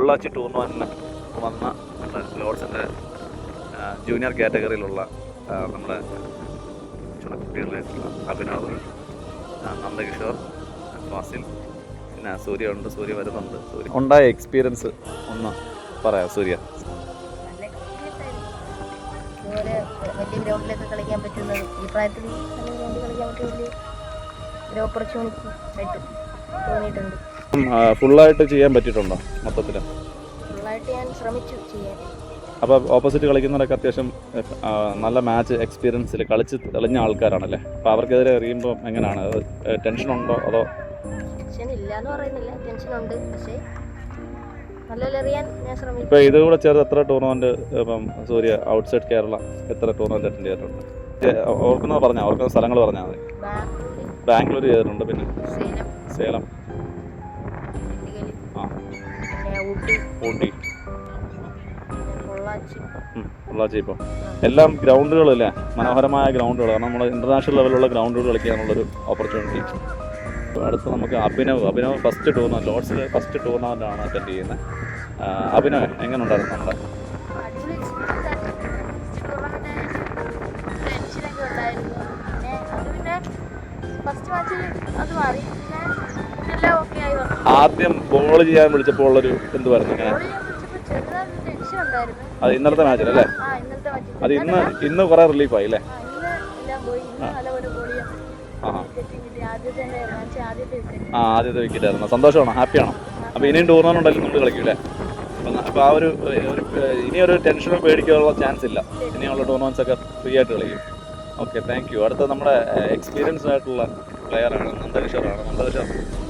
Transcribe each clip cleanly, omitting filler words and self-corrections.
പൊള്ളാച്ചി ടൂർണമെൻറ്റിന് വന്ന ലോഡ്സിൻ്റെ ജൂനിയർ കാറ്റഗറിയിലുള്ള നമ്മുടെ കുട്ടികളായിട്ടുള്ള അഭിനവ്, നന്ദകിഷോർ, ഫാസിൽ, പിന്നെ സൂര്യ ഉണ്ട്, സൂര്യ വരുന്നുണ്ട്. സൂര്യ ഉണ്ടായ എക്സ്പീരിയൻസ് ഒന്ന് പറയാം സൂര്യ. വലിയ ഗ്രൗണ്ടിലൊക്കെ കളിക്കാൻ പറ്റുന്നത് ഈ പ്രായത്തിൽ നല്ല ഗ്രൗണ്ടിൽ കളിക്കാൻ പറ്റിയ ഒരു ഓപ്പർച്യൂണിറ്റി ആയിട്ട് തോന്നിയിട്ടുണ്ട്. ഫുള്ളായിട്ട് ചെയ്യാൻ പറ്റിയിട്ടുണ്ടോ? മൊത്തത്തിൽ ഫുള്ളായിട്ട് ഞാൻ ശ്രമിച്ചു ചെയ്യാൻ. അപ്പോൾ ഓപ്പോസിറ്റ് കളിക്കുന്നവരൊക്കെ അത്യാവശ്യം നല്ല മാച്ച് എക്സ്പീരിയൻസിൽ കളിച്ച് തെളിഞ്ഞ ആൾക്കാരാണല്ലേ. അപ്പോൾ അവർക്കെതിരെ എറിയുമ്പോൾ എങ്ങനെയാണ്? ടെൻഷനുണ്ടോ അതോ? ടെൻഷൻ ഇല്ല എന്ന് പറയുന്നില്ല, ടെൻഷനുണ്ട്. പക്ഷേ നല്ല എറിയാൻ ഞാൻ ശ്രമിക്കും. ഇപ്പോൾ ഇതുകൂടെ ചേർത്ത് എത്ര ടൂർണമെൻറ്റ് ഇപ്പം സൂര്യ ഔട്ട്സൈഡ് കേരള എത്ര ടൂർണമെൻറ്റ് അറ്റൻഡ് ചെയ്തിട്ടുണ്ട്? ഓർക്കുന്നത് പറഞ്ഞാൽ ഓർക്കുന്ന സ്ഥലങ്ങൾ പറഞ്ഞാൽ മതി. ബാംഗ്ലൂർ ചെയ്തിട്ടുണ്ട്, പിന്നെ സേലം, ഊട്ടി, പൊള്ളാച്ചി. ഇപ്പോൾ എല്ലാം ഗ്രൗണ്ടുകളല്ലേ, മനോഹരമായ ഗ്രൗണ്ടുകൾ. കാരണം നമ്മൾ ഇൻ്റർനാഷണൽ ലെവലിലുള്ള ഗ്രൗണ്ടുകൾ കളിക്കാനുള്ളൊരു ഓപ്പർച്യൂണിറ്റി. അടുത്ത് നമുക്ക് അഭിനവ് ഫസ്റ്റ് ടൂർണമെൻറ്റ്, ലോഡ്സിൽ ഫസ്റ്റ് ടൂർണമെൻറ്റാണ് അറ്റൻഡ് ചെയ്യുന്നത്. അഭിനവ് എങ്ങനെ ഉണ്ടായിരുന്നു നമ്മുടെ? ആദ്യം ബോൾ ചെയ്യാൻ വിളിച്ചപ്പോൾ ഉള്ളൊരു എന്തുവായിരുന്നു? ഇങ്ങനെ അത് ഇന്നലത്തെ മാച്ചിലല്ലേ? അത് ഇന്ന് കുറേ റിലീഫായി അല്ലേ? ആദ്യത്തെ വിക്കറ്റ് ആയിരുന്നു. സന്തോഷമാണോ? ഹാപ്പിയാണോ? അപ്പോൾ ഇനിയും ടൂർണമെന്റ് ഉണ്ടെങ്കിലും നമ്മൾ കളിക്കൂലേ? അപ്പോൾ ആ ഒരു ഇനിയൊരു ടെൻഷനോ പേടിക്കാനുള്ള ചാൻസ് ഇല്ല. ഇനിയുള്ള ടൂർണമെന്റ്സ് ഒക്കെ ഫ്രീ ആയിട്ട് കളിക്കും. Okay, thank you. അടുത്ത നമ്മുടെ എക്സ്പീരിയൻസ്ഡ് ആയിട്ടുള്ള പ്ലെയറാണ് നന്ദകിഷോറാണ്. നന്ദകിഷോർ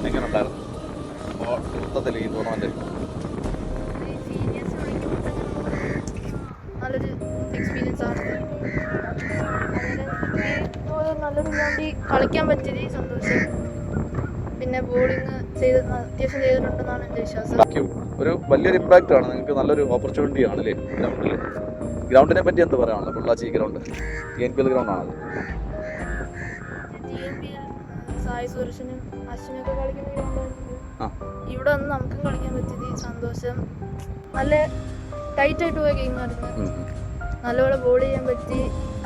എങ്ങനെ ഉണ്ടായിരുന്നു മൊത്തത്തിൽ ഈ ടൂർണമെന്റ്? നല്ലൊരു എക്സ്പീരിയൻസ് ആണ്. നല്ലൊരു ഗ്രൗണ്ടിൽ കളിക്കാൻ പറ്റിയത് സന്തോഷം. പിന്നെ ബോളിങ് അത്യാവശ്യം ചെയ്തിട്ടുണ്ടെന്നാണ് എൻ്റെ വിശ്വാസം. ഒരു വലിയൊരു ഇമ്പാക്റ്റ് ആണ് നിങ്ങൾക്ക്, നല്ലൊരു ഓപ്പർച്യൂണിറ്റി ആണ് അല്ലേ ഗ്രൗണ്ടിൽ? ഗ്രൗണ്ടിനെ പറ്റി എന്ത് പറയാനുള്ളത്? Pollachi ground TNPL ഗ്രൗണ്ടാണത്. സായി സുരേഷനും അശ്വിനൊക്കെ കളിക്കുന്ന ഗ്രൗണ്ടാണ്. ഇവിടെ വന്ന് നമുക്കും കളിക്കാൻ പറ്റിയത് സന്തോഷം. നല്ല ടൈറ്റായിട്ട് പോയ ഗെയിമായിരുന്നു. നല്ലപോലെ ബോൾ ചെയ്യാൻ പറ്റി.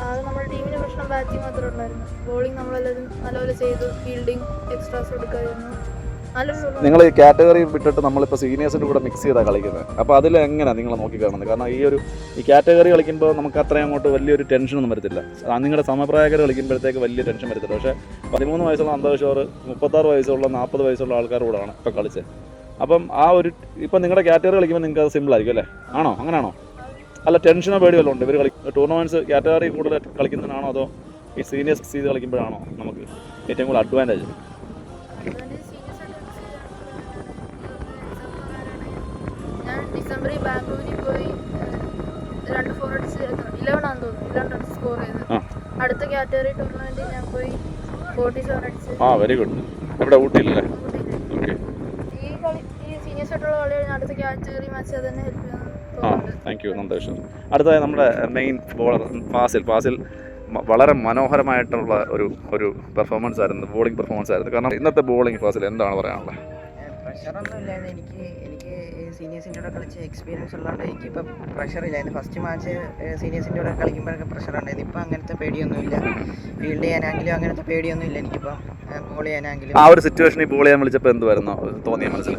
അത് നമ്മുടെ ടീമിന് പ്രശ്നം ബാറ്റിംഗ് മാത്രമേ ഉണ്ടായിരുന്നു. ബോളിംഗ് നമ്മളെല്ലാവരും നല്ലപോലെ ചെയ്തു. ഫീൽഡിങ് എക്സ്ട്രാസ് കൊടുക്കായിരുന്നു. നിങ്ങൾ ഈ കാറ്റഗറി വിട്ടിട്ട് നമ്മളിപ്പോൾ സീനിയേഴ്സിൻ്റെ കൂടെ മിക്സ് ചെയ്താണ് കളിക്കുന്നത്. അപ്പോൾ അതിൽ എങ്ങനെയാണ് നിങ്ങൾ നോക്കി കാണുന്നത്? കാരണം ഈ കാറ്റഗറി കളിക്കുമ്പോൾ നമുക്ക് അത്രയും അങ്ങോട്ട് വലിയൊരു ടെൻഷനൊന്നും വരത്തില്ല. നിങ്ങളുടെ സമപ്രായകർ കളിക്കുമ്പോഴത്തേക്ക് വലിയ ടെൻഷൻ വരത്തില്ല. പക്ഷേ 13 വയസ്സുള്ള നന്ദകിഷോർ 36 വയസ്സുള്ള 40 വയസ്സുള്ള ആൾക്കാരോടാണ് ഇപ്പോൾ കളിച്ചത്. അപ്പം ഇപ്പം നിങ്ങളുടെ കാറ്റഗറി കളിക്കുമ്പോൾ നിങ്ങൾക്ക് അത് സിമ്പിൾ ആയിരിക്കും അല്ലേ? ആണോ? അങ്ങനെയാണോ? അല്ല, ടെൻഷനോ പേടിയോ വല്ലതും ഉണ്ട്? ഇവർ ടൂർണമെൻറ്റ്സ് കാറ്റഗറി കൂടുതൽ കളിക്കുന്നതിനാണോ അതോ ഈ സീനിയേഴ്സ് മിക്സ് ചെയ്ത് കളിക്കുമ്പോഴാണോ നമുക്ക് ഏറ്റവും കൂടുതൽ അഡ്വാൻറ്റേജ്? ഡിസംബറിൽ ബാംഗ്ലൂരിൽ പോയി 2 4 അടിച്ച് 11 ആണെന്ന് തോന്നുന്നു. 11 റൺസ് സ്കോർ ചെയ്ത്. അടുത്ത കാറ്റഗറി ടൂർണമെന്റിൽ ഞാൻ പോയി 47 അടിച്ച്. Very good. എവിടെ? ഊട്ടിയിലല്ലേ? ഓക്കെ. ഈ സീനിയേഴ്സ് ആയിട്ടുള്ള കളി കഴിഞ്ഞാൽ അടുത്ത കാറ്റഗറി മാച്ച് അത് തന്നെ ഹെൽപ്പ് ചെയ്യുന്നു. Thank you Nandesh. അടുത്തതായി നമ്മുടെ മെയിൻ ബോളർ ഫാസിൽ വളരെ മനോഹരമായിട്ടുള്ള ഒരു പെർഫോമൻസ് ആയിരുന്നു, ബോളിംഗ് പെർഫോമൻസ് ആയിരുന്നു. കാരണം ഇന്നത്തെ ബോളിംഗ് ഫാസിൽ എന്താണ് പറയാനുള്ളത്? പ്രഷറൊന്നും ഇല്ലായിരുന്നു. എനിക്ക് സീനിയേഴ്സിൻ്റെ കൂടെ കളിച്ച എക്സ്പീരിയൻസ് ഉള്ളതുകൊണ്ട് എനിക്കിപ്പം പ്രഷറില്ലായിരുന്നു. ഫസ്റ്റ് മാച്ച് സീനിയേഴ്സിൻ്റെ കൂടെ കളിക്കുമ്പോഴൊക്കെ പ്രഷറുണ്ടായിരുന്നു. ഇപ്പം അങ്ങനത്തെ പേടിയൊന്നുമില്ല. ഫീൽഡ് ചെയ്യാനാണെങ്കിലും അങ്ങനത്തെ പേടിയൊന്നുമില്ല എനിക്കിപ്പം. ബോൾ ചെയ്യാനാണെങ്കിലും ആ ഒരു സിറ്റുവേഷനിൽ ബോൾ ചെയ്യാൻ വിളിച്ചപ്പോൾ എന്തുവായിരുന്നു തോന്നിയ മനസ്സിൽ?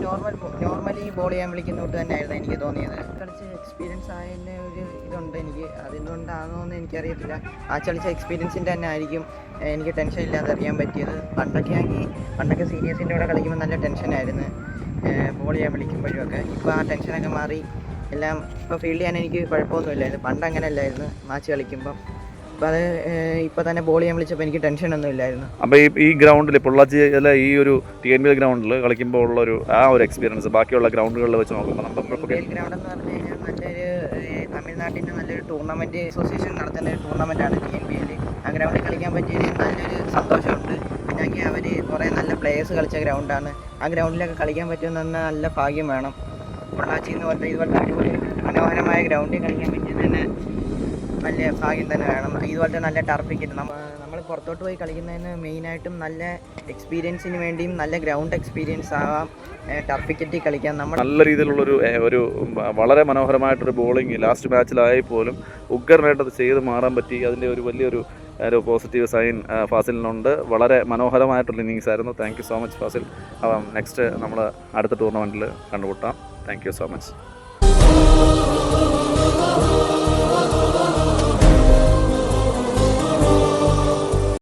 നോർമലി ബോൾ ചെയ്യാൻ വിളിക്കുന്നോട്ട് തന്നെയായിരുന്നു എനിക്ക് തോന്നിയത്. കളിച്ച് എക്സ്പീരിയൻസ് ആയതിൻ്റെ ഒരു ഇതുണ്ട് എനിക്ക്. അതുകൊണ്ടാണോ എന്ന് എനിക്കറിയത്തില്ല. ആ കളിച്ച എക്സ്പീരിയൻസിൻ്റെ തന്നെ ആയിരിക്കും എനിക്ക് ടെൻഷൻ ഇല്ലാതെ അറിയാൻ പറ്റിയത്. പണ്ടൊക്കെ സീനിയേഴ്സിൻ്റെ കൂടെ കളിക്കുമ്പോൾ നല്ല ടെൻഷനായിരുന്നു ബോൾ ചെയ്യാൻ വിളിക്കുമ്പോഴും ഒക്കെ. ഇപ്പോൾ ആ ടെൻഷനൊക്കെ മാറി എല്ലാം ഇപ്പോൾ ഫീൽഡ് ചെയ്യാൻ എനിക്ക് കുഴപ്പമൊന്നുമില്ലായിരുന്നു. പണ്ട് അങ്ങനെ അല്ലായിരുന്നു മാച്ച് കളിക്കുമ്പം. അപ്പോൾ അത് ഇപ്പോൾ തന്നെ ബോൾ ചെയ്യാൻ വിളിച്ചപ്പോൾ എനിക്ക് ടെൻഷനൊന്നും ഇല്ലായിരുന്നു. അപ്പോൾ ഈ ഗ്രൗണ്ടിൽ പൊള്ളാച്ചി അല്ല ഈ ഒരു TNPL ഗ്രൗണ്ടിൽ കളിക്കുമ്പോൾ ഉള്ളൊരു ഒരു എക്സ്പീരിയൻസ് ബാക്കിയുള്ള ഗ്രൗണ്ടുകളിൽ വെച്ച് നോക്കുമ്പോൾ ഗ്രൗണ്ട് എന്ന് പറഞ്ഞു കഴിഞ്ഞാൽ തമിഴ്നാട്ടിൻ്റെ നല്ലൊരു ടൂർണമെൻറ്റ് അസോസിയേഷൻ നടത്തുന്ന ഒരു ടൂർണമെൻറ്റാണ് TNPL. ആ ഗ്രൗണ്ടിൽ കളിക്കാൻ പറ്റിയതിൽ നല്ലൊരു സന്തോഷമുണ്ട്. പിന്നെ അവർ കുറേ നല്ല പ്ലേയേഴ്സ് കളിച്ച ഗ്രൗണ്ടാണ്. ആ ഗ്രൗണ്ടിലൊക്കെ കളിക്കാൻ പറ്റുമെന്ന് പറഞ്ഞാൽ നല്ല ഭാഗ്യം വേണം. പൊള്ളാച്ചി എന്ന് പറഞ്ഞാൽ ഇതുപോലത്തെ അടിപൊളി മനോഹരമായ ഗ്രൗണ്ടിൽ കളിക്കാൻ പറ്റിയത് തന്നെ നല്ല ഭാഗ്യം തന്നെ വേണം. ഇതുപോലത്തെ നല്ല ടർഫ് വിക്കറ്റ് നമ്മൾ പുറത്തോട്ട് പോയി കളിക്കുന്നതിന് മെയിനായിട്ടും നല്ല എക്സ്പീരിയൻസിന് വേണ്ടിയും നല്ല ഗ്രൗണ്ട് എക്സ്പീരിയൻസ് ആവാം ടർഫ് വിക്കറ്റിൽ കളിക്കാൻ. നമ്മൾ നല്ല രീതിയിലുള്ളൊരു വളരെ മനോഹരമായിട്ടൊരു ബോളിംഗ് ലാസ്റ്റ് മാച്ചിലായി പോലും ഉഗ്രനായിട്ടത് ചെയ്ത് മാറാൻ പറ്റി. അതിൻ്റെ ഒരു വലിയൊരു പോസിറ്റീവ് സൈൻ ഫാസിലിനുണ്ട്. വളരെ മനോഹരമായിട്ടുള്ള ഇന്നിങ്സ് ആയിരുന്നു. Thank you so much Fazil. Next നമ്മൾ അടുത്ത ടൂർണമെൻറ്റിൽ കണ്ടുമുട്ടാം. Thank you so much.